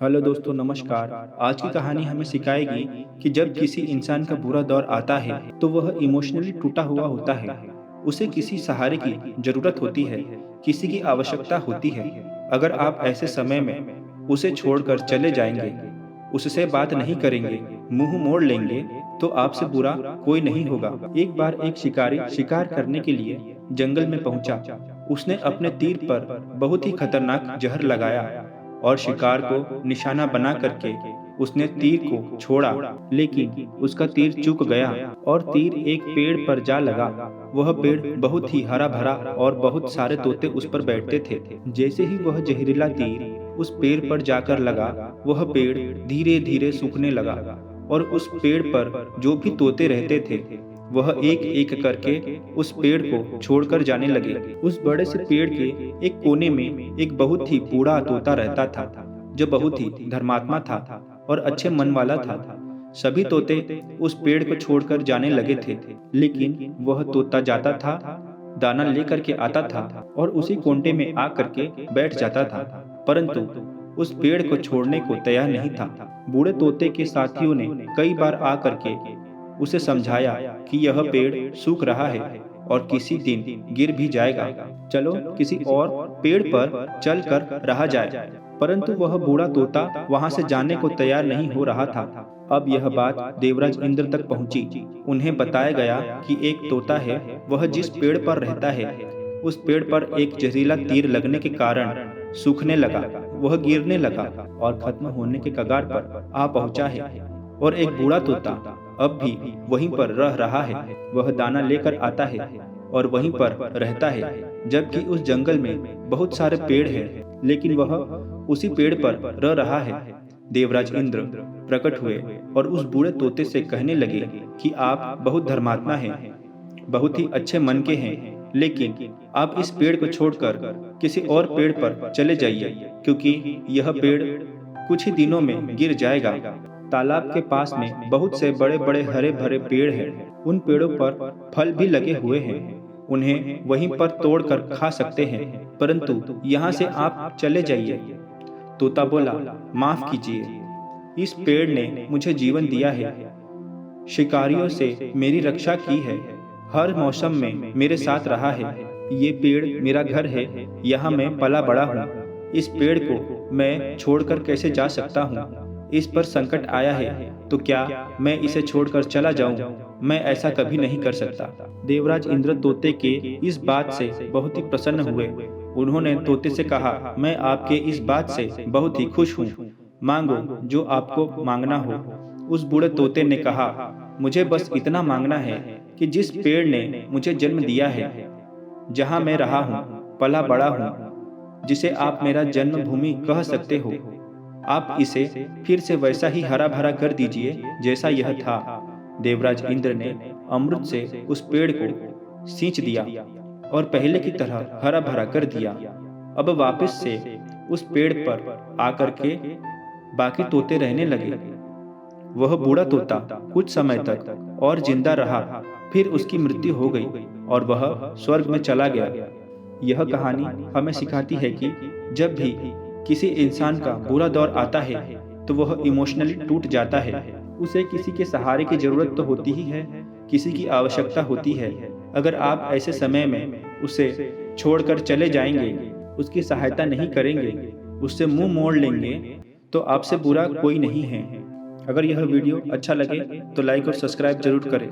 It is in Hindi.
हेलो दोस्तों, नमस्कार। आज की कहानी हमें सिखाएगी कि जब किसी इंसान का बुरा दौर आता है तो वह इमोशनली टूटा हुआ होता है। उसे किसी सहारे की जरूरत होती है, किसी की आवश्यकता होती है। अगर आप ऐसे समय में उसे छोड़कर चले जाएंगे, उससे बात नहीं करेंगे, मुंह मोड़ लेंगे, तो आपसे बुरा कोई नहीं होगा। एक बार एक शिकारी शिकार करने के लिए जंगल में पहुंचा। उसने अपने तीर पर बहुत ही खतरनाक जहर लगाया और शिकार को निशाना बना करके उसने तीर को छोड़ा, लेकिन उसका तीर चूक गया और तीर एक पेड़ पर जा लगा। वह पेड़ बहुत ही हरा भरा और बहुत सारे तोते उस पर बैठते थे। जैसे ही वह जहरीला तीर उस पेड़ पर जाकर लगा, वह पेड़ धीरे धीरे सूखने लगा और उस पेड़ पर जो भी तोते रहते थे वह एक एक करके उस पेड़ को छोड़कर जाने लगे। उस बड़े से पेड़ के एक कोने में एक बहुत ही बूढ़ा तोता रहता था, जो बहुत ही धर्मात्मा था और अच्छे मन वाला था। सभी तोते उस पेड़ को छोड़कर जाने लगे थे, लेकिन वह तोता जाता था, दाना लेकर के आता था और उसी कोंटे में आ करके बैठ जाता था, परंतु उस पेड़ को छोड़ने को तैयार नहीं था। बूढ़े तोते के साथियों ने कई बार आ करके उसे समझाया कि यह पेड़ सूख रहा है और किसी दिन गिर भी जाएगा, चलो किसी और पेड़ पर चल कर रहा जाए। परंतु वह बूढ़ा तोता वहां से जाने को तैयार नहीं हो रहा था। अब यह बात देवराज इंद्र तक पहुंची। उन्हें बताया गया कि एक तोता है, वह जिस पेड़ पर रहता है उस पेड़ पर एक जहरीला तीर लगने के कारण सूखने लगा, वह गिरने लगा और खत्म होने के कगार पर आ पहुंचा है। और एक बूढ़ा तोता अब भी वहीं पर रह रहा है। वह दाना लेकर आता है और वहीं पर रहता है, जबकि उस जंगल में बहुत सारे पेड़ हैं, लेकिन वह उसी पेड़ पर रह रहा है। देवराज इंद्र प्रकट हुए और उस बूढ़े तोते से कहने लगे कि आप बहुत धर्मात्मा हैं, बहुत ही अच्छे मन के हैं, लेकिन आप इस पेड़ को छोड़कर किसी और पेड़ पर चले जाइए, क्योंकि यह पेड़ कुछ ही दिनों में गिर जाएगा। तालाब के पास में बहुत से बड़े बड़े हरे भरे पेड़ हैं। उन पेड़ों पर फल भी लगे हुए हैं, उन्हें वहीं पर तोड़ कर खा सकते हैं, परंतु यहाँ से आप चले जाइए। तोता बोला, माफ कीजिए, इस पेड़ ने मुझे जीवन दिया है, शिकारियों से मेरी रक्षा की है, हर मौसम में मेरे साथ रहा है। ये पेड़ मेरा घर है, यहाँ मैं पला बड़ा हूँ। इस पेड़ को मैं छोड़कर कैसे जा सकता हूँ? इस पर संकट आया है तो क्या मैं इसे छोड़कर चला जाऊं? मैं ऐसा कभी नहीं कर सकता। देवराज इंद्र तोते के इस बात से बहुत ही प्रसन्न हुए। उन्होंने तोते से कहा, मैं आपके इस बात से बहुत ही खुश हूँ, मांगो जो आपको मांगना हो। उस बूढ़े तोते ने कहा, मुझे बस इतना मांगना है कि जिस पेड़ ने मुझे जन्म दिया है, जहाँ मैं रहा हूँ, पला बड़ा हूँ, जिसे आप मेरा जन्मभूमि कह सकते हो, आप इसे फिर से वैसा ही हरा भरा कर दीजिए जैसा यह था। देवराज इंद्र ने अमृत से उस पेड़ को सींच दिया और पहले की तरह हरा भरा कर दिया। अब वापस से उस पेड़ पर आकर के बाकी तोते रहने लगे। वह बूढ़ा तोता कुछ समय तक और जिंदा रहा, फिर उसकी मृत्यु हो गई और वह स्वर्ग में चला गया। यह कहानी हमें सिखाती है कि जब भी किसी इंसान का बुरा दौर आता है तो वह इमोशनली टूट जाता है। उसे किसी के सहारे की जरूरत तो होती ही है, किसी की आवश्यकता होती है। अगर आप ऐसे समय में उसे छोड़कर चले जाएंगे, उसकी सहायता नहीं करेंगे, उससे मुंह मोड़ लेंगे, तो आपसे बुरा कोई नहीं है। अगर यह वीडियो अच्छा लगे तो लाइक और सब्सक्राइब जरूर करें।